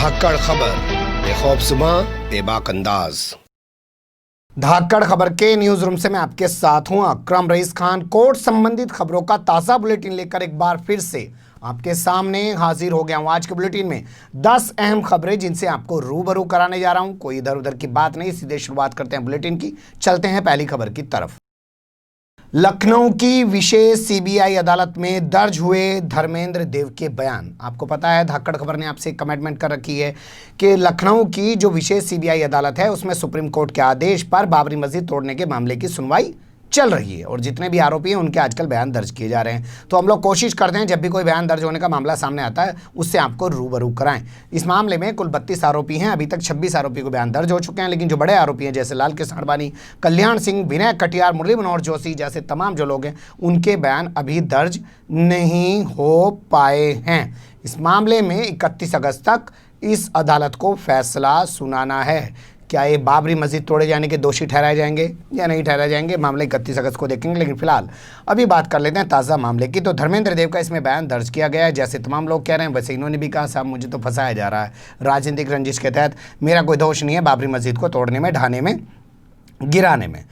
धाकड़ खबर, बेखौफ सुबह, बेबाक अंदाज। धाकड़ खबर के न्यूज रूम से मैं आपके साथ हूं अकरम रईस खान। कोर्ट संबंधित खबरों का ताजा बुलेटिन लेकर एक बार फिर से आपके सामने हाजिर हो गया हूं। आज के बुलेटिन में 10 अहम खबरें जिनसे आपको रूबरू कराने जा रहा हूं। कोई इधर उधर की बात नहीं, सीधे शुरुआत करते हैं बुलेटिन की। चलते हैं पहली खबर की तरफ। लखनऊ की विशेष सीबीआई अदालत में दर्ज हुए धर्मेंद्र देव के बयान। आपको पता है, धाकड़ खबर ने आपसे कमिटमेंट कर रखी है कि लखनऊ की जो विशेष सीबीआई अदालत है उसमें सुप्रीम कोर्ट के आदेश पर बाबरी मस्जिद तोड़ने के मामले की सुनवाई चल रही है और जितने भी आरोपी हैं उनके आजकल बयान दर्ज किए जा रहे हैं। तो हम लोग कोशिश करते हैं जब भी कोई बयान दर्ज होने का मामला सामने आता है उससे आपको रूबरू कराएं। इस मामले में कुल 32 आरोपी हैं। अभी तक 26 आरोपी को बयान दर्ज हो चुके हैं, लेकिन जो बड़े आरोपी हैं जैसे लाल कृष्ण आडवाणी, कल्याण सिंह, विनय कटियार, मुरली मनोहर जोशी जैसे तमाम जो लोग हैं उनके बयान अभी दर्ज नहीं हो पाए हैं। इस मामले में 31 अगस्त तक इस अदालत को फैसला सुनाना है। क्या ये बाबरी मस्जिद तोड़े जाने के दोषी ठहराए जाएंगे या नहीं ठहराए जाएंगे, मामले 31 अगस्त को देखेंगे। लेकिन फिलहाल अभी बात कर लेते हैं ताज़ा मामले की। तो धर्मेंद्र देव का इसमें बयान दर्ज किया गया है। जैसे तमाम लोग कह रहे हैं वैसे इन्होंने भी कहा, साहब मुझे तो फंसाया जा रहा है राजनीतिक रंजिश के तहत, मेरा कोई दोष नहीं है बाबरी मस्जिद को तोड़ने में, ढाने में, गिराने में।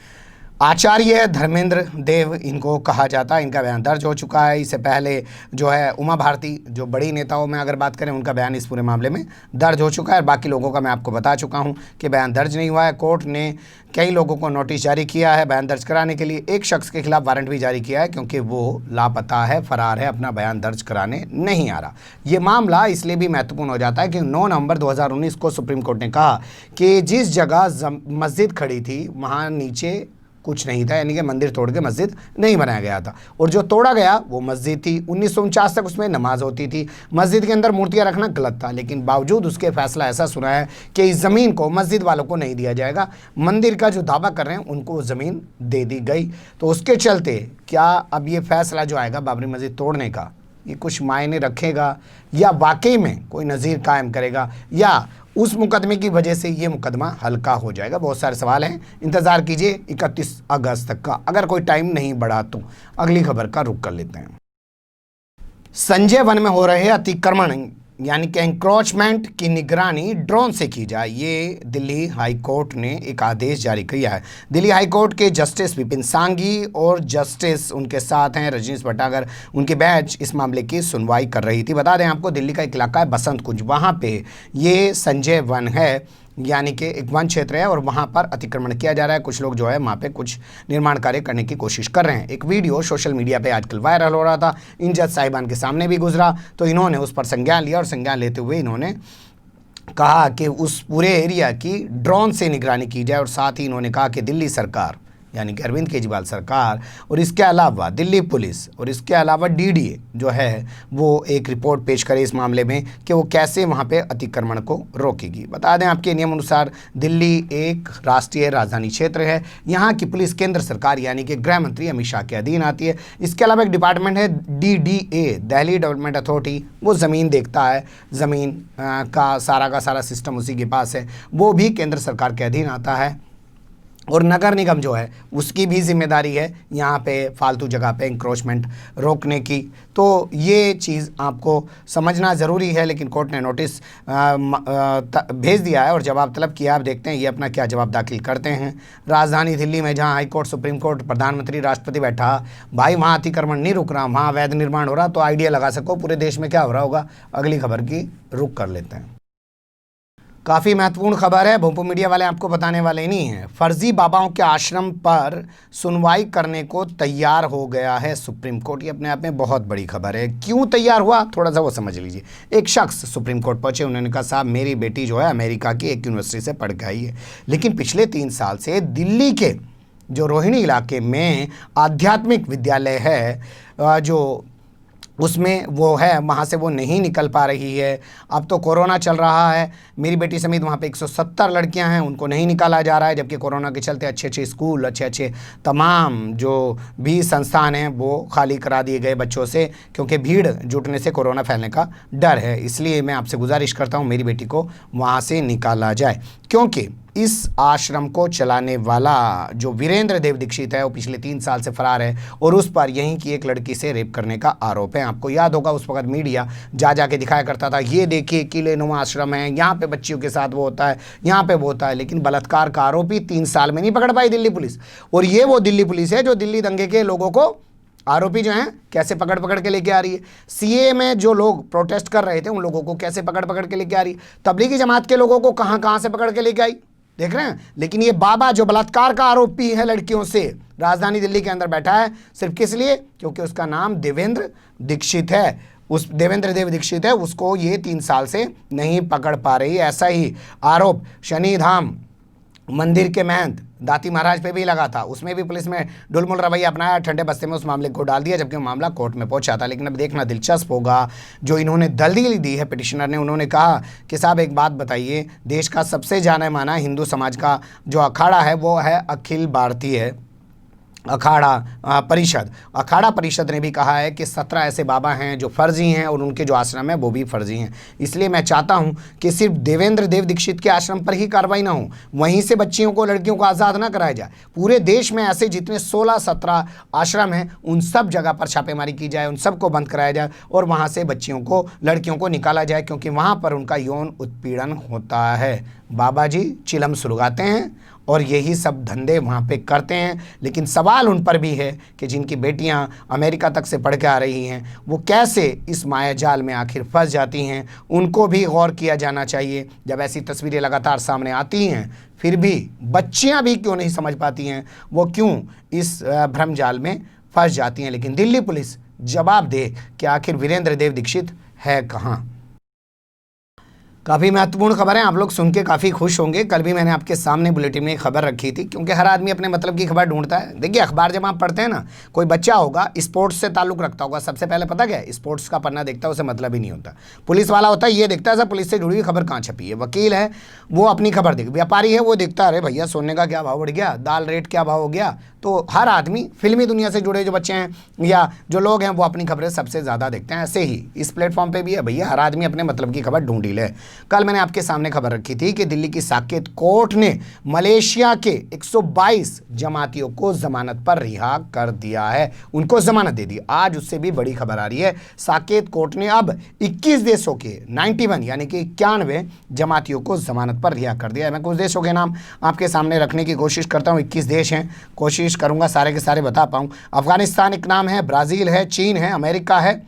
आचार्य धर्मेंद्र देव इनको कहा जाता है। इनका बयान दर्ज हो चुका है। इससे पहले जो है उमा भारती, जो बड़ी नेताओं में अगर बात करें, उनका बयान इस पूरे मामले में दर्ज हो चुका है। बाकी लोगों का मैं आपको बता चुका हूं कि बयान दर्ज नहीं हुआ है। कोर्ट ने कई लोगों को नोटिस जारी किया है बयान दर्ज कराने के लिए। एक शख्स के खिलाफ वारंट भी जारी किया है क्योंकि वो लापता है, फरार है, अपना बयान दर्ज कराने नहीं आ रहा। ये मामला इसलिए भी महत्वपूर्ण हो जाता है कि 9 नवंबर 2019 को सुप्रीम कोर्ट ने कहा कि जिस जगह मस्जिद खड़ी थी वहाँ नीचे कुछ नहीं था, यानी कि मंदिर तोड़ के मस्जिद नहीं बनाया गया था और जो तोड़ा गया वो मस्जिद थी। 1949 तक उसमें नमाज होती थी। मस्जिद के अंदर मूर्तियां रखना गलत था, लेकिन बावजूद उसके फैसला ऐसा सुना है कि इस ज़मीन को मस्जिद वालों को नहीं दिया जाएगा। मंदिर का जो दावा कर रहे हैं उनको ज़मीन दे दी गई। तो उसके चलते क्या अब ये फैसला जो आएगा बाबरी मस्जिद तोड़ने का, ये कुछ मायने रखेगा या वाकई में कोई नज़ीर कायम करेगा, या उस मुकदमे की वजह से ये मुकदमा हल्का हो जाएगा? बहुत सारे सवाल हैं। इंतज़ार कीजिए 31 अगस्त तक का, अगर कोई टाइम नहीं बढ़ा तो। अगली खबर का रुख कर लेते हैं। संजय वन में हो रहे अतिक्रमण यानी कि एंक्रोचमेंट की निगरानी ड्रोन से की जाए, ये दिल्ली हाई कोर्ट ने एक आदेश जारी किया है। दिल्ली हाई कोर्ट के जस्टिस विपिन सांघी और जस्टिस उनके साथ हैं रजनीश भट्टागर, उनकी बेंच इस मामले की सुनवाई कर रही थी। बता दें आपको, दिल्ली का एक इलाका है बसंत कुंज, वहाँ पे ये संजय वन है, यानी कि एक वन क्षेत्र है और वहाँ पर अतिक्रमण किया जा रहा है। कुछ लोग जो है वहाँ पे कुछ निर्माण कार्य करने की कोशिश कर रहे हैं। एक वीडियो सोशल मीडिया पे आजकल वायरल हो रहा था, इन जज साहिबान के सामने भी गुजरा, तो इन्होंने उस पर संज्ञान लिया और संज्ञान लेते हुए इन्होंने कहा कि उस पूरे एरिया की ड्रोन से निगरानी की जाए और साथ ही इन्होंने कहा कि दिल्ली सरकार यानी कि अरविंद केजरीवाल सरकार और इसके अलावा दिल्ली पुलिस और इसके अलावा डीडीए जो है वो एक रिपोर्ट पेश करे इस मामले में कि वो कैसे वहाँ पे अतिक्रमण को रोकेगी। बता दें आपके नियम अनुसार दिल्ली एक राष्ट्रीय राजधानी क्षेत्र है। यहाँ की पुलिस केंद्र सरकार यानी कि गृह मंत्री अमित शाह के अधीन आती है। इसके अलावा एक डिपार्टमेंट है DDA, दिल्ली डेवलपमेंट अथॉरिटी, वो ज़मीन देखता है, ज़मीन का सारा सिस्टम उसी के पास है, वो भी केंद्र सरकार के अधीन आता है। और नगर निगम जो है उसकी भी जिम्मेदारी है यहाँ पे फालतू जगह पे इंक्रोचमेंट रोकने की। तो ये चीज़ आपको समझना ज़रूरी है। लेकिन कोर्ट ने नोटिस भेज दिया है और जवाब तलब किया। आप देखते हैं ये अपना क्या जवाब दाखिल करते हैं। राजधानी दिल्ली में जहाँ हाई कोर्ट, सुप्रीम कोर्ट, प्रधानमंत्री, राष्ट्रपति बैठा, भाई वहाँ अतिक्रमण नहीं रुक रहा, वहाँ अवैध निर्माण हो रहा, तो आइडिया लगा सको पूरे देश में क्या हो रहा होगा। अगली खबर की रुख कर लेते हैं। काफ़ी महत्वपूर्ण खबर है, भोंपू मीडिया वाले आपको बताने वाले नहीं हैं। फर्जी बाबाओं के आश्रम पर सुनवाई करने को तैयार हो गया है सुप्रीम कोर्ट। ये अपने आप में बहुत बड़ी खबर है। क्यों तैयार हुआ, थोड़ा सा वो समझ लीजिए। एक शख्स सुप्रीम कोर्ट पहुंचे, उन्होंने कहा साहब मेरी बेटी जो है अमेरिका की एक यूनिवर्सिटी से पढ़ के आई है, लेकिन पिछले 3 साल से दिल्ली के जो रोहिणी इलाके में आध्यात्मिक विद्यालय है जो उसमें वो है, वहाँ से वो नहीं निकल पा रही है। अब तो कोरोना चल रहा है, मेरी बेटी समेत वहाँ पे 170 लड़कियाँ हैं, उनको नहीं निकाला जा रहा है, जबकि कोरोना के चलते अच्छे स्कूल, अच्छे तमाम जो भी संस्थान हैं वो खाली करा दिए गए बच्चों से, क्योंकि भीड़ जुटने से कोरोना फैलने का डर है। इसलिए मैं आपसे गुजारिश करता हूँ मेरी बेटी को वहाँ से निकाला जाए, क्योंकि इस आश्रम को चलाने वाला जो वीरेंद्र देव दीक्षित है वो पिछले 3 साल से फरार है और उस पर यहीं की एक लड़की से रेप करने का आरोप है। आपको याद होगा उस वक्त मीडिया जा के दिखाया करता था, ये देखिए किलेनुमा आश्रम है, यहाँ पे बच्चियों के साथ वो होता है, यहाँ पे वो होता है, लेकिन बलात्कार का आरोपी 3 साल में नहीं पकड़ पाई दिल्ली पुलिस। और ये वो दिल्ली पुलिस है जो दिल्ली दंगे के लोगों को, आरोपी जो हैं, कैसे पकड़ के लेके आ रही है। सीए में जो लोग प्रोटेस्ट कर रहे थे उन लोगों को कैसे पकड़ के लेके आ रही है। तबलीगी जमात के लोगों को कहां से पकड़ के लेके आई, देख रहे हैं। लेकिन ये बाबा जो बलात्कार का आरोपी है लड़कियों से, राजधानी दिल्ली के अंदर बैठा है सिर्फ किस लिए, क्योंकि उसका नाम देवेंद्र दीक्षित है। उस देवेंद्र देव दीक्षित है, उसको ये 3 साल से नहीं पकड़ पा रही। ऐसा ही आरोप शनिधाम मंदिर के महंत दाती महाराज पे भी लगा था, उसमें भी पुलिस में डुलमुल रवैया अपनाया, ठंडे बस्ते में उस मामले को डाल दिया, जबकि मामला कोर्ट में पहुंचा था। लेकिन अब देखना दिलचस्प होगा जो इन्होंने दलील दी है पिटिशनर ने। उन्होंने कहा कि साहब एक बात बताइए, देश का सबसे जाना माना हिंदू समाज का जो अखाड़ा है वो है अखिल भारतीय अखाड़ा परिषद ने भी कहा है कि 17 ऐसे बाबा हैं जो फर्जी हैं और उनके जो आश्रम है वो भी फर्जी हैं। इसलिए मैं चाहता हूं कि सिर्फ देवेंद्र देव दीक्षित के आश्रम पर ही कार्रवाई ना हो, वहीं से बच्चियों को, लड़कियों को आज़ाद ना कराया जाए। पूरे देश में ऐसे जितने 16-17 आश्रम हैं उन सब जगह पर छापेमारी की जाए, उन सबको बंद कराया जाए और वहाँ से बच्चियों को, लड़कियों को निकाला जाए, क्योंकि वहाँ पर उनका यौन उत्पीड़न होता है। बाबा जी चिलम सुलगाते हैं और यही सब धंधे वहाँ पे करते हैं। लेकिन सवाल उन पर भी है कि जिनकी बेटियाँ अमेरिका तक से पढ़ के आ रही हैं वो कैसे इस मायाजाल में आखिर फंस जाती हैं, उनको भी गौर किया जाना चाहिए। जब ऐसी तस्वीरें लगातार सामने आती हैं फिर भी बच्चियाँ भी क्यों नहीं समझ पाती हैं, वो क्यों इस भ्रमजाल में फंस जाती हैं। लेकिन दिल्ली पुलिस जवाब दे कि आखिर वीरेंद्र देव दीक्षित है कहाँ। काफ़ी महत्वपूर्ण खबर है, आप लोग सुन के काफ़ी खुश होंगे। कल भी मैंने आपके सामने बुलेटिन में एक खबर रखी थी, क्योंकि हर आदमी अपने मतलब की खबर ढूंढता है। देखिए अखबार जब आप पढ़ते हैं ना, कोई बच्चा होगा स्पोर्ट्स से ताल्लुक़ रखता होगा, सबसे पहले पता क्या है, स्पोर्ट्स का पन्ना देखता है, उसे मतलब ही नहीं होता। पुलिस वाला होता है, ये देखता है सर पुलिस से जुड़ी हुई खबर कहाँ छपी है। वकील है वो अपनी खबर देख, व्यापारी है वो देखता है अरे भैया सोने का क्या भाव बढ़ गया, दाल रेट क्या भाव हो गया। तो हर आदमी, फिल्मी दुनिया से जुड़े जो बच्चे हैं या जो लोग हैं वो अपनी खबरें सबसे ज़्यादा देखते हैं। ऐसे ही इस प्लेटफॉर्म पे भी है भैया, हर आदमी अपने मतलब की खबर ढूंढ ही ले। कल मैंने आपके सामने खबर रखी थी कि दिल्ली की साकेत कोर्ट ने मलेशिया के 122 जमातियों को जमानत पर रिहा कर दिया है, उनको जमानत दे दी। आज उससे भी बड़ी खबर आ रही है, साकेत कोर्ट ने अब 21 देशों के 91 यानी कि 91 जमातियों को जमानत पर रिहा कर दिया है। मैं कुछ देशों के नाम आपके सामने रखने की कोशिश करता हूँ, 21 देश हैं, कोशिश करूंगा सारे के सारे बता पाऊं। अफगानिस्तान एक नाम है, ब्राजील है, चीन है, अमेरिका है,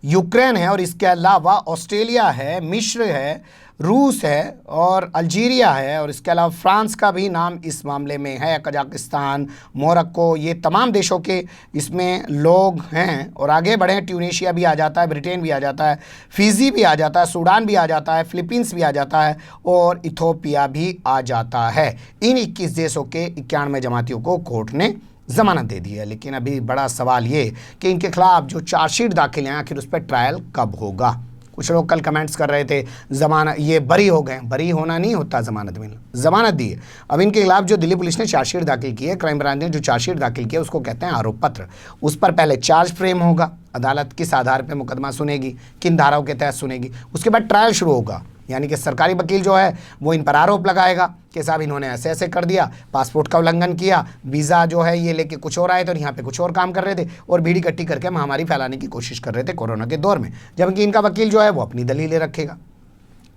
यूक्रेन है, और इसके अलावा ऑस्ट्रेलिया है, मिस्र है, रूस है और अल्जीरिया है, और इसके अलावा फ्रांस का भी नाम इस मामले में है, कजाकिस्तान, मोरक्को, ये तमाम देशों के इसमें लोग हैं। और आगे बढ़े, ट्यूनीशिया भी आ जाता है, ब्रिटेन भी आ जाता है, फिजी भी आ जाता है, सूडान भी आ जाता है, फिलीपींस भी आ जाता है और इथोपिया भी आ जाता है। इन 21 देशों के 91 जमातियों को कोर्ट ने जमानत दे दी है। लेकिन अभी बड़ा सवाल ये कि इनके खिलाफ जो चार्जशीट दाखिल है आखिर उस पर ट्रायल कब होगा। कुछ लोग कल कमेंट्स कर रहे थे जमानत, ये बरी हो गए, बरी होना नहीं होता, जमानत मिलना, जमानत दी है। अब इनके खिलाफ जो दिल्ली पुलिस ने चार्जशीट दाखिल की है, क्राइम ब्रांच ने जो चार्जशीट दाखिल किया उसको कहते हैं आरोप पत्र। उस पर पहले चार्ज फ्रेम होगा, अदालत किस आधार पर मुकदमा सुनेगी, किन धाराओं के तहत सुनेगी, उसके बाद ट्रायल शुरू होगा। यानी कि सरकारी वकील जो है वो इन पर आरोप लगाएगा कि साहब इन्होंने ऐसे ऐसे कर दिया, पासपोर्ट का उल्लंघन किया, वीज़ा जो है ये लेके कुछ और आए थे और यहाँ पे कुछ और काम कर रहे थे और भीड़ इकट्ठी करके महामारी फैलाने की कोशिश कर रहे थे कोरोना के दौर में। जबकि इनका वकील जो है वो अपनी दलीलें रखेगा।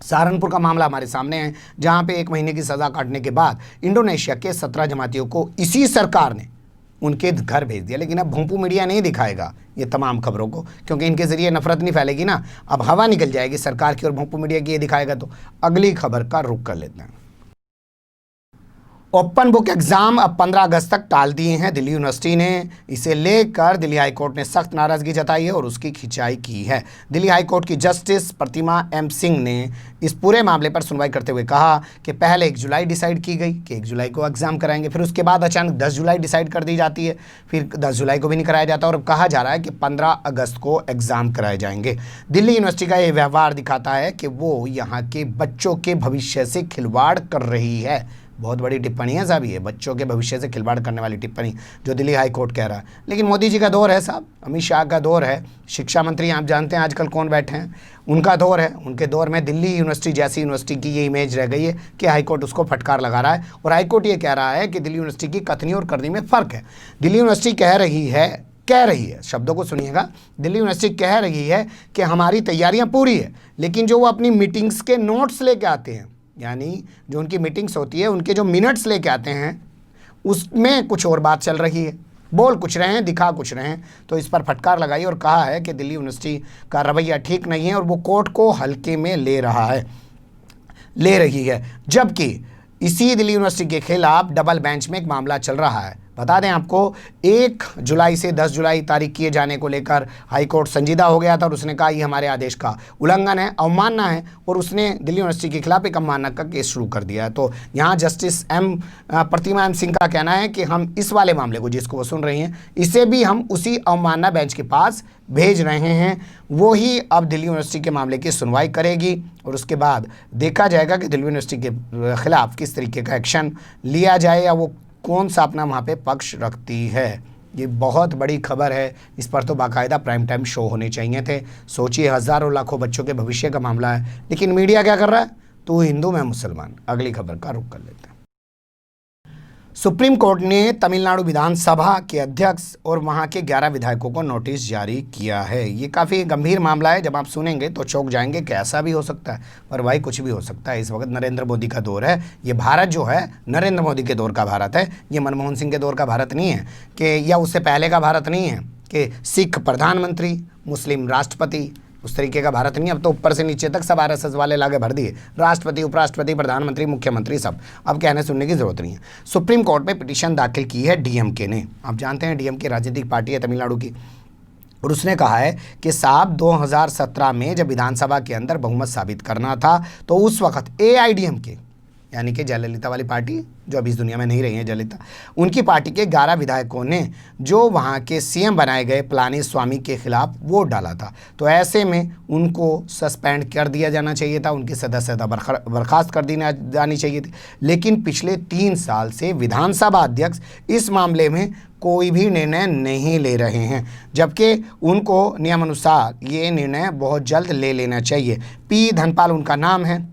सहारनपुर का मामला हमारे सामने है, जहाँ पे 1 महीने की सज़ा काटने के बाद इंडोनेशिया के 17 जमातियों को इसी सरकार ने उनके घर भेज दिया। लेकिन अब भोंपू मीडिया नहीं दिखाएगा ये तमाम खबरों को, क्योंकि इनके ज़रिए नफरत नहीं फैलेगी ना, अब हवा निकल जाएगी सरकार की और भोंपू मीडिया की ये दिखाएगा। तो अगली खबर का रुख कर लेते हैं। ओपन बुक एग्ज़ाम अब 15 अगस्त तक टाल दिए हैं दिल्ली यूनिवर्सिटी ने। इसे लेकर दिल्ली हाईकोर्ट ने सख्त नाराज़गी जताई है और उसकी खिंचाई की है। दिल्ली हाईकोर्ट की जस्टिस प्रतिमा एम सिंह ने इस पूरे मामले पर सुनवाई करते हुए कहा कि पहले 1 जुलाई डिसाइड की गई कि 1 जुलाई को एग्ज़ाम कराएंगे, फिर उसके बाद अचानक 10 जुलाई डिसाइड कर दी जाती है, फिर 10 जुलाई को भी नहीं कराया जाता और अब कहा जा रहा है कि 15 अगस्त को एग्ज़ाम कराए जाएंगे। दिल्ली यूनिवर्सिटी का ये व्यवहार दिखाता है कि वो यहाँ के बच्चों के भविष्य से खिलवाड़ कर रही है। बहुत बड़ी टिप्पणी है साहब, ये बच्चों के भविष्य से खिलवाड़ करने वाली टिप्पणी जो दिल्ली हाई कोर्ट कह रहा है। लेकिन मोदी जी का दौर है साहब, अमित शाह का दौर है, शिक्षा मंत्री आप जानते हैं आजकल कौन बैठे हैं, उनका दौर है। उनके दौर में दिल्ली यूनिवर्सिटी जैसी यूनिवर्सिटी की ये इमेज रह गई है कि हाई कोर्ट उसको फटकार लगा रहा है। और हाई कोर्ट ये कह रहा है कि दिल्ली यूनिवर्सिटी की कथनी और करनी में फ़र्क है। दिल्ली यूनिवर्सिटी कह रही है, शब्दों को सुनिएगा, दिल्ली यूनिवर्सिटी कह रही है कि हमारी तैयारियां पूरी है, लेकिन जो वो अपनी मीटिंग्स के नोट्स लेके आते हैं, यानी जो उनकी मीटिंग्स होती है उनके जो मिनट्स लेके आते हैं, उसमें कुछ और बात चल रही है, बोल कुछ रहे हैं, दिखा कुछ रहे हैं। तो इस पर फटकार लगाई और कहा है कि दिल्ली यूनिवर्सिटी का रवैया ठीक नहीं है और वो कोर्ट को हल्के में ले रही है। जबकि इसी दिल्ली यूनिवर्सिटी के खिलाफ डबल बेंच में एक मामला चल रहा है। बता दें आपको, 1 जुलाई से 10 जुलाई तारीख किए जाने को लेकर हाई कोर्ट संजीदा हो गया था और उसने कहा ये हमारे आदेश का उल्लंघन है, अवमानना है, और उसने दिल्ली यूनिवर्सिटी के खिलाफ एक अवमानना का केस शुरू कर दिया है। तो यहाँ जस्टिस प्रतिमा एम सिंह का कहना है कि हम इस वाले मामले को, जिसको वो सुन रही हैं, इसे भी हम उसी अवमानना बेंच के पास भेज रहे हैं। वो ही अब दिल्ली यूनिवर्सिटी के मामले की सुनवाई करेगी और उसके बाद देखा जाएगा कि दिल्ली यूनिवर्सिटी के खिलाफ किस तरीके का एक्शन लिया जाए या वो कौन सा अपना वहाँ पे पक्ष रखती है। ये बहुत बड़ी खबर है, इस पर तो बाकायदा प्राइम टाइम शो होने चाहिए थे। सोचिए, हज़ारों लाखों बच्चों के भविष्य का मामला है, लेकिन मीडिया क्या कर रहा है, तू हिंदू मैं मुसलमान। अगली खबर का रुख कर लेते हैं। सुप्रीम कोर्ट ने तमिलनाडु विधानसभा के अध्यक्ष और वहां के 11 विधायकों को नोटिस जारी किया है। ये काफ़ी गंभीर मामला है, जब आप सुनेंगे तो चौंक जाएंगे कि ऐसा भी हो सकता है, पर भाई कुछ भी हो सकता है। इस वक्त नरेंद्र मोदी का दौर है, ये भारत जो है नरेंद्र मोदी के दौर का भारत है, ये मनमोहन सिंह के दौर का भारत नहीं है कि, या उससे पहले का भारत नहीं है कि सिख प्रधानमंत्री, मुस्लिम राष्ट्रपति, उस तरीके का भारत नहीं। अब तो ऊपर से नीचे तक सब आरएसएस वाले लागे भर दिए, राष्ट्रपति, उपराष्ट्रपति, प्रधानमंत्री, मुख्यमंत्री, सब। अब कहने सुनने की जरूरत नहीं है। सुप्रीम कोर्ट में पिटीशन दाखिल की है डीएमके ने। आप जानते हैं डीएमके राजनीतिक पार्टी है तमिलनाडु की, और उसने कहा है कि साहब 2017 में जब विधानसभा के अंदर बहुमत साबित करना था तो उस वक्त एआईडीएमके, यानी कि जयललिता वाली पार्टी जो अभी इस दुनिया में नहीं रही है जयललिता, उनकी पार्टी के 11 विधायकों ने जो वहाँ के सीएम बनाए गए पलानीस्वामी के खिलाफ वोट डाला था। तो ऐसे में उनको सस्पेंड कर दिया जाना चाहिए था, उनकी सदस्यता बर्खास्त कर दी जानी चाहिए थी। लेकिन पिछले 3 साल से विधानसभा अध्यक्ष इस मामले में कोई भी निर्णय नहीं ले रहे हैं, जबकि उनको नियमानुसार ये निर्णय बहुत जल्द ले लेना चाहिए। पी धनपाल उनका नाम है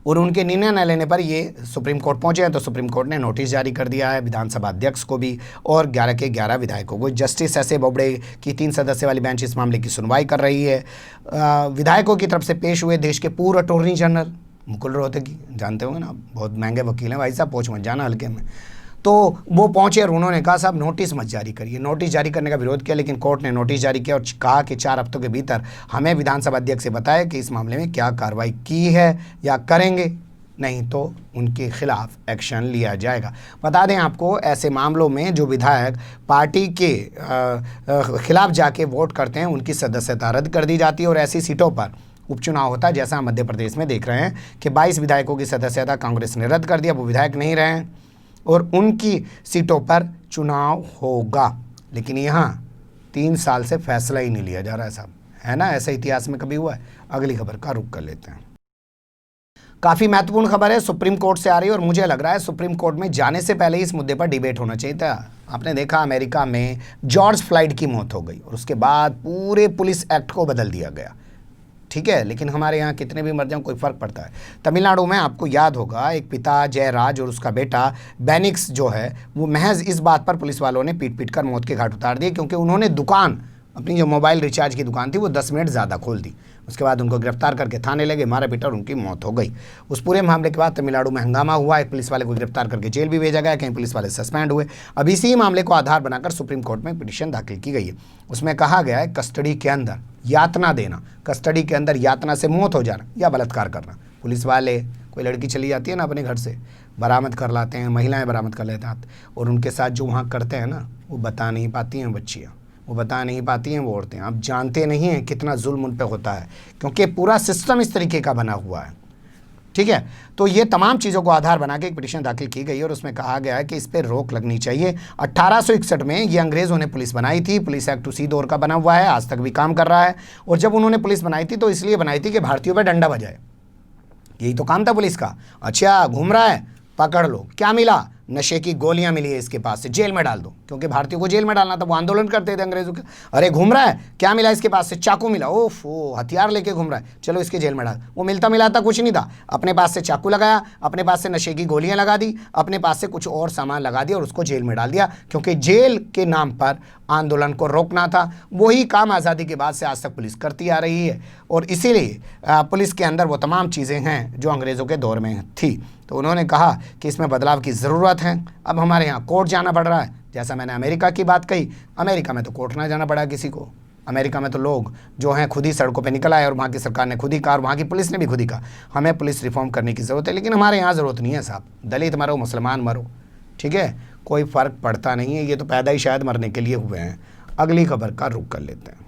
और उनके निर्णय न लेने पर ये सुप्रीम कोर्ट पहुंचे हैं। तो सुप्रीम कोर्ट ने नोटिस जारी कर दिया है विधानसभा अध्यक्ष को भी और 11 के 11 विधायकों को। जस्टिस एस ए बोबड़े की 3 सदस्य वाली बेंच इस मामले की सुनवाई कर रही है। विधायकों की तरफ से पेश हुए देश के पूर्व अटॉर्नी जनरल मुकुल रोहतगी, जानते होंगे ना, बहुत महंगे वकील हैं भाई साहब, पहुँच मत जाना हल्के में। तो वो पहुंचे और उन्होंने कहा साहब नोटिस मत जारी करिए। नोटिस जारी करने का विरोध किया, लेकिन कोर्ट ने नोटिस जारी किया और कहा कि 4 हफ्तों के भीतर हमें विधानसभा अध्यक्ष से बताया कि इस मामले में क्या कार्रवाई की है या करेंगे, नहीं तो उनके खिलाफ एक्शन लिया जाएगा। बता दें आपको, ऐसे मामलों में जो विधायक पार्टी के खिलाफ जाके वोट करते हैं उनकी सदस्यता रद्द कर दी जाती है और ऐसी सीटों पर उपचुनाव होता है, जैसा हम मध्य प्रदेश में देख रहे हैं कि 22 विधायकों की सदस्यता कांग्रेस ने रद्द कर दिया, वो विधायक नहीं रहे हैं और उनकी सीटों पर चुनाव होगा। लेकिन यहाँ 3 साल से फैसला ही नहीं लिया जा रहा है साहब, है ना, ऐसा इतिहास में कभी हुआ है। अगली खबर का रुख कर लेते हैं। काफ़ी महत्वपूर्ण खबर है, सुप्रीम कोर्ट से आ रही है और मुझे लग रहा है सुप्रीम कोर्ट में जाने से पहले इस मुद्दे पर डिबेट होना चाहिए था। आपने देखा अमेरिका में जॉर्ज फ्लॉयड की मौत हो गई और उसके बाद पूरे पुलिस एक्ट को बदल दिया गया, ठीक है, लेकिन हमारे यहाँ कितने भी मर जाएं कोई फ़र्क पड़ता है। तमिलनाडु में आपको याद होगा एक पिता जयराज और उसका बेटा बेनिक्स जो है वो महज इस बात पर पुलिस वालों ने पीट पीट कर मौत के घाट उतार दिए क्योंकि उन्होंने दुकान, अपनी जो मोबाइल रिचार्ज की दुकान थी, वो 10 मिनट ज़्यादा खोल दी। उसके बाद उनको गिरफ्तार करके थाने ले गए, मारा पीटा और उनकी मौत हो गई। उस पूरे मामले के बाद तमिलनाडु में हंगामा हुआ, एक पुलिस वाले को गिरफ्तार करके जेल भी भेजा गया, कहीं पुलिस वाले सस्पेंड हुए। अब इसी मामले को आधार बनाकर सुप्रीम कोर्ट में पिटीशन दाखिल की गई है। उसमें कहा गया है कस्टडी के अंदर यातना देना, कस्टडी के अंदर यातना से मौत हो जाना या बलात्कार करना। पुलिस वाले, कोई लड़की चली जाती है ना अपने घर से, बरामद कर लाते हैं, महिलाएं बरामद कर लेते हैं और उनके साथ जो वहाँ करते हैं ना, वो बता नहीं पाती हैं बच्चियाँ, वो बता नहीं पाती हैं वो औरतें। आप जानते नहीं हैं कितना जुल्म उन पर होता है क्योंकि पूरा सिस्टम इस तरीके का बना हुआ है, ठीक है। तो ये तमाम चीज़ों को आधार बना के एक पिटीशन दाखिल की गई और उसमें कहा गया है कि इस पर रोक लगनी चाहिए। 1861 में ये अंग्रेज़ों ने पुलिस बनाई थी, पुलिस एक्ट उसी दौर का बना हुआ है, आज तक भी काम कर रहा है। और जब उन्होंने पुलिस बनाई थी तो इसलिए बनाई थी कि भारतीयों पर डंडा बजाए, यही तो काम था पुलिस का। अच्छा घूम रहा है पकड़ लो। क्या मिला? नशे की गोलियां मिली है इसके पास से, जेल में डाल दो, क्योंकि भारतीयों को जेल में डालना था, वो आंदोलन करते थे अंग्रेजों के। अरे घूम रहा है, क्या मिला इसके पास से? चाकू मिला। ओफ, वो हथियार लेके घूम रहा है, चलो इसके जेल में डाल। वो मिलता मिलाता कुछ नहीं था, अपने पास से चाकू लगाया, अपने पास से नशे की गोलियां लगा दी, अपने पास से कुछ और सामान लगा दिया और उसको जेल में डाल दिया, क्योंकि जेल के नाम पर आंदोलन को रोकना था। वही काम आज़ादी के बाद से आज तक पुलिस करती आ रही है, और इसीलिए पुलिस के अंदर वो तमाम चीज़ें हैं जो अंग्रेज़ों के दौर में थी। तो उन्होंने कहा कि इसमें बदलाव की ज़रूरत है। अब हमारे यहाँ कोर्ट जाना पड़ रहा है। जैसा मैंने अमेरिका की बात कही, अमेरिका में तो कोर्ट ना जाना पड़ा किसी को। अमेरिका में तो लोग जो हैं खुद ही सड़कों पे निकल आए, और वहाँ की सरकार ने खुद ही कहा, और वहाँ की पुलिस ने भी खुद ही कहा हमें पुलिस रिफॉर्म करने की ज़रूरत है। लेकिन हमारे यहाँ ज़रूरत नहीं है साहब। दलित मरो, मुसलमान मरो, ठीक है, कोई फ़र्क पड़ता नहीं है। ये तो पैदा ही शायद मरने के लिए हुए हैं। अगली खबर का रुख कर लेते हैं।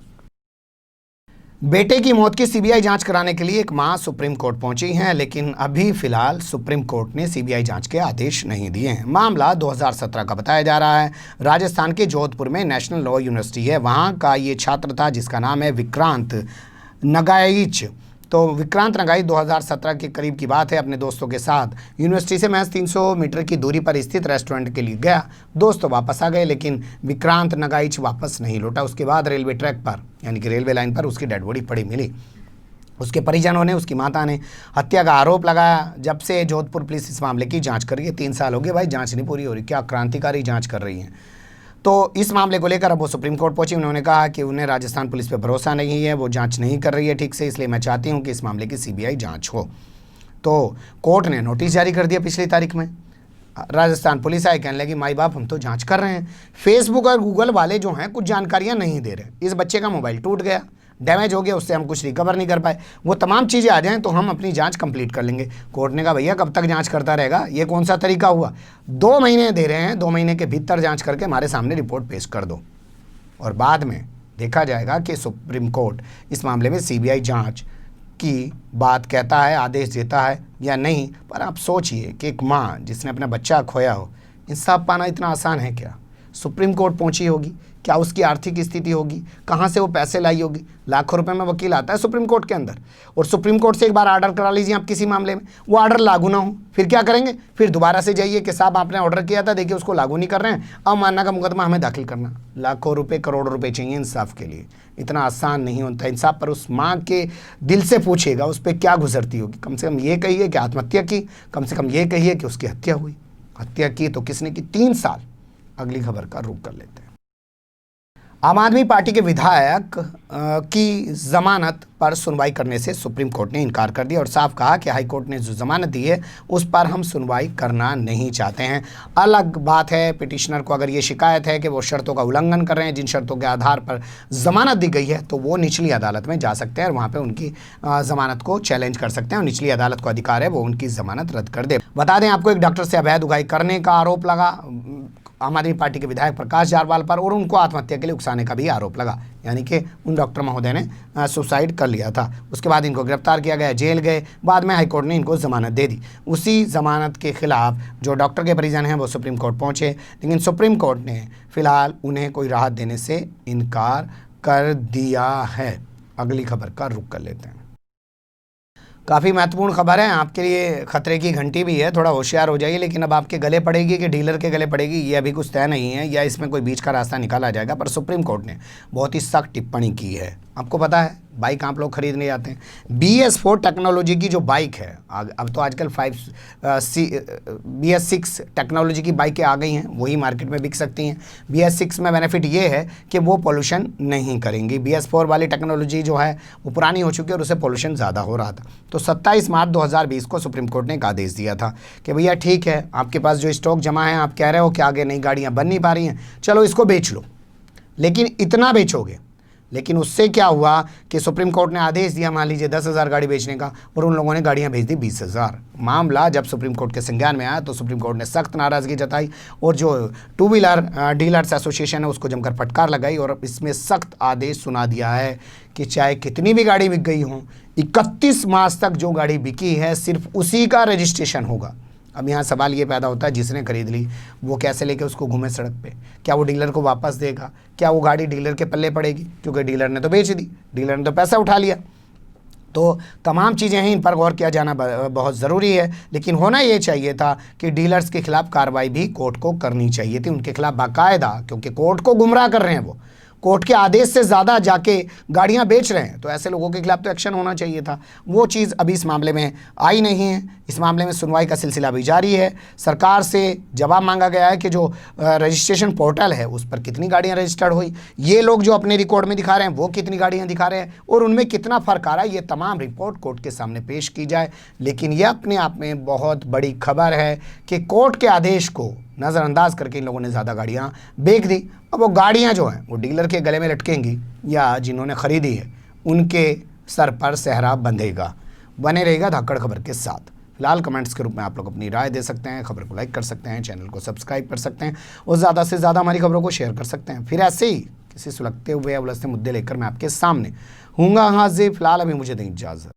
बेटे की मौत की सीबीआई जांच कराने के लिए एक मां सुप्रीम कोर्ट पहुंची हैं, लेकिन अभी फिलहाल सुप्रीम कोर्ट ने सीबीआई जांच के आदेश नहीं दिए हैं। मामला 2017 का बताया जा रहा है। राजस्थान के जोधपुर में नेशनल लॉ यूनिवर्सिटी है, वहां का ये छात्र था जिसका नाम है विक्रांत नगाइच। तो विक्रांत नगाइच 2017 के करीब की बात है, अपने दोस्तों के साथ यूनिवर्सिटी से महज 300 मीटर की दूरी पर स्थित रेस्टोरेंट के लिए गया। दोस्त तो वापस आ गए, लेकिन विक्रांत नगाइच वापस नहीं लौटा। उसके बाद रेलवे ट्रैक पर, यानी कि रेलवे लाइन पर, उसकी डेड बॉडी पड़ी मिली। उसके परिजनों ने, उसकी माता ने हत्या का आरोप लगाया। जब से जोधपुर पुलिस इस मामले की जाँच कर रही है, 3 साल हो गए भाई, जाँच नहीं पूरी हो रही। क्या क्रांतिकारी जाँच कर रही है। तो इस मामले को लेकर अब वो सुप्रीम कोर्ट पहुंची। उन्होंने कहा कि उन्हें राजस्थान पुलिस पे भरोसा नहीं है, वो जांच नहीं कर रही है ठीक से, इसलिए मैं चाहती हूं कि इस मामले की सीबीआई जांच हो। तो कोर्ट ने नोटिस जारी कर दिया पिछली तारीख में। राजस्थान पुलिस आई, कहने लगी माई बाप हम तो जांच कर रहे हैं, फेसबुक और गूगल वाले जो हैं कुछ जानकारियाँ नहीं दे रहे। इस बच्चे का मोबाइल टूट गया, डैमेज हो गया, उससे हम कुछ रिकवर नहीं कर पाए, वो तमाम चीज़ें आ जाएं तो हम अपनी जांच कंप्लीट कर लेंगे। कोर्ट ने कहा भैया कब तक जांच करता रहेगा, ये कौन सा तरीका हुआ? 2 महीने दे रहे हैं, 2 महीने के भीतर जांच करके हमारे सामने रिपोर्ट पेश कर दो, और बाद में देखा जाएगा कि सुप्रीम कोर्ट इस मामले में सीबीआई जांच की बात कहता है, आदेश देता है या नहीं। पर आप सोचिए कि एक माँ जिसने अपना बच्चा खोया हो, इंसाफ पाना इतना आसान है क्या? सुप्रीम कोर्ट पहुंची होगी, क्या उसकी आर्थिक स्थिति होगी, कहाँ से वो पैसे लाई होगी? लाखों रुपए में वकील आता है सुप्रीम कोर्ट के अंदर, और सुप्रीम कोर्ट से एक बार ऑर्डर करा लीजिए आप किसी मामले में, वो ऑर्डर लागू ना हो, फिर क्या करेंगे? फिर दोबारा से जाइए कि साहब आपने ऑर्डर किया था, देखिए उसको लागू नहीं कर रहे हैं, अवमानना का मुकदमा हमें दाखिल करना। लाखों रुपये, करोड़ों रुपये चाहिए इंसाफ के लिए, इतना आसान नहीं होता इंसाफ। पर उस माँ के दिल से पूछिएगा उस पर क्या गुजरती होगी। कम से कम ये कहिए कि आत्महत्या की, कम से कम ये कहिए कि उसकी हत्या हुई। हत्या की तो किसने की? 3 साल। अगली खबर का रुख कर लेते हैं। आम आदमी पार्टी के विधायक की जमानत पर सुनवाई करने से सुप्रीम कोर्ट ने इनकार कर दिया और साफ कहा कि हाई कोर्ट ने जो जमानत दी है उस पर हम सुनवाई करना नहीं चाहते हैं। अलग बात है पिटिशनर को अगर ये शिकायत है कि वो शर्तों का उल्लंघन कर रहे हैं, जिन शर्तों के आधार पर जमानत दी गई है, तो वो निचली अदालत में जा सकते हैं और वहाँ पर उनकी जमानत को चैलेंज कर सकते हैं, और निचली अदालत को अधिकार है वो उनकी जमानत रद्द कर दे। बता दें आपको, एक डॉक्टर से अवैध उगाई करने का आरोप लगा आम आदमी पार्टी के विधायक प्रकाश जारवाल पर, और उनको आत्महत्या के लिए उकसाने का भी आरोप लगा, यानी कि उन डॉक्टर महोदय ने सुसाइड कर लिया था। उसके बाद इनको गिरफ्तार किया गया, जेल गए, बाद में हाईकोर्ट ने इनको जमानत दे दी। उसी जमानत के खिलाफ जो डॉक्टर के परिजन हैं वो सुप्रीम कोर्ट पहुंचे, लेकिन सुप्रीम कोर्ट ने फिलहाल उन्हें कोई राहत देने से इनकार कर दिया है। अगली खबर का रुख कर लेते हैं। काफ़ी महत्वपूर्ण खबर है, आपके लिए खतरे की घंटी भी है, थोड़ा होशियार हो जाइए। लेकिन अब आपके गले पड़ेगी कि डीलर के गले पड़ेगी, ये अभी कुछ तय नहीं है, या इसमें कोई बीच का रास्ता निकाला जाएगा। पर सुप्रीम कोर्ट ने बहुत ही सख्त टिप्पणी की है। आपको पता है बाइक आप लोग खरीदने जाते हैं, BS4 टेक्नोलॉजी की जो बाइक है, अब तो आजकल BS6 टेक्नोलॉजी की बाइकें आ गई हैं, वही मार्केट में बिक सकती हैं। BS6 में बेनिफिट ये है कि वो पोल्यूशन नहीं करेंगी। BS4 वाली टेक्नोलॉजी जो है वो पुरानी हो चुकी है और उससे पोल्यूशन ज़्यादा हो रहा था। तो 27 मार्च 2020 को सुप्रीम कोर्ट ने एक आदेश दिया था कि भैया ठीक है, आपके पास जो स्टॉक जमा है, आप कह रहे हो कि आगे नई गाड़ियाँ बन नहीं पा रही हैं, चलो इसको बेच लो, लेकिन इतना बेचोगे। लेकिन उससे क्या हुआ कि सुप्रीम कोर्ट ने आदेश दिया, मान लीजिए 10,000 गाड़ी बेचने का, और उन लोगों ने गाड़ियां भेज दी 20,000। मामला जब सुप्रीम कोर्ट के संज्ञान में आया तो सुप्रीम कोर्ट ने सख्त नाराज़गी जताई और जो 2 व्हीलर डीलर्स एसोसिएशन है उसको जमकर फटकार लगाई, और इसमें सख्त आदेश सुना दिया है कि चाहे कितनी भी गाड़ी बिक गई हो, 31 मार्च तक जो गाड़ी बिकी है सिर्फ उसी का रजिस्ट्रेशन होगा। अब यहाँ सवाल ये पैदा होता है, जिसने खरीद ली वो कैसे लेके उसको घूमे सड़क पे? क्या वो डीलर को वापस देगा? क्या वो गाड़ी डीलर के पल्ले पड़ेगी? क्योंकि डीलर ने तो बेच दी, डीलर ने तो पैसा उठा लिया। तो तमाम चीज़ें हैं, इन पर गौर किया जाना बहुत ज़रूरी है। लेकिन होना ये चाहिए था कि डीलर्स के खिलाफ कार्रवाई भी कोर्ट को करनी चाहिए थी, उनके खिलाफ बाकायदा, क्योंकि कोर्ट को गुमराह कर रहे हैं, वो कोर्ट के आदेश से ज़्यादा जाके गाड़ियां बेच रहे हैं, तो ऐसे लोगों के खिलाफ तो एक्शन होना चाहिए था। वो चीज़ अभी इस मामले में आई नहीं है। इस मामले में सुनवाई का सिलसिला भी जारी है। सरकार से जवाब मांगा गया है कि जो रजिस्ट्रेशन पोर्टल है उस पर कितनी गाड़ियां रजिस्टर्ड हुई, ये लोग जो अपने रिकॉर्ड में दिखा रहे हैं वो कितनी गाड़ियां दिखा रहे हैं और उनमें कितना फ़र्क आ रहा है, ये तमाम रिपोर्ट कोर्ट के सामने पेश की जाए। लेकिन यह अपने आप में बहुत बड़ी खबर है कि कोर्ट के आदेश को नज़रअंदाज करके इन लोगों ने ज़्यादा गाड़ियां बेच दी। अब वो गाड़ियां जो हैं वो डीलर के गले में लटकेंगी या जिन्होंने ख़रीदी है उनके सर पर सहरा बंधेगा। बने रहेगा धाकड़ खबर के साथ। फिलहाल कमेंट्स के रूप में आप लोग अपनी राय दे सकते हैं, खबर को लाइक कर सकते हैं, चैनल को सब्सक्राइब कर सकते हैं और ज़्यादा से ज़्यादा हमारी खबरों को शेयर कर सकते हैं। फिर ऐसे ही किसी सुलगते हुए या उलझते मुद्दे लेकर मैं आपके सामने हूँगा हाजिर। फिलहाल अभी मुझे दें इजाज़त।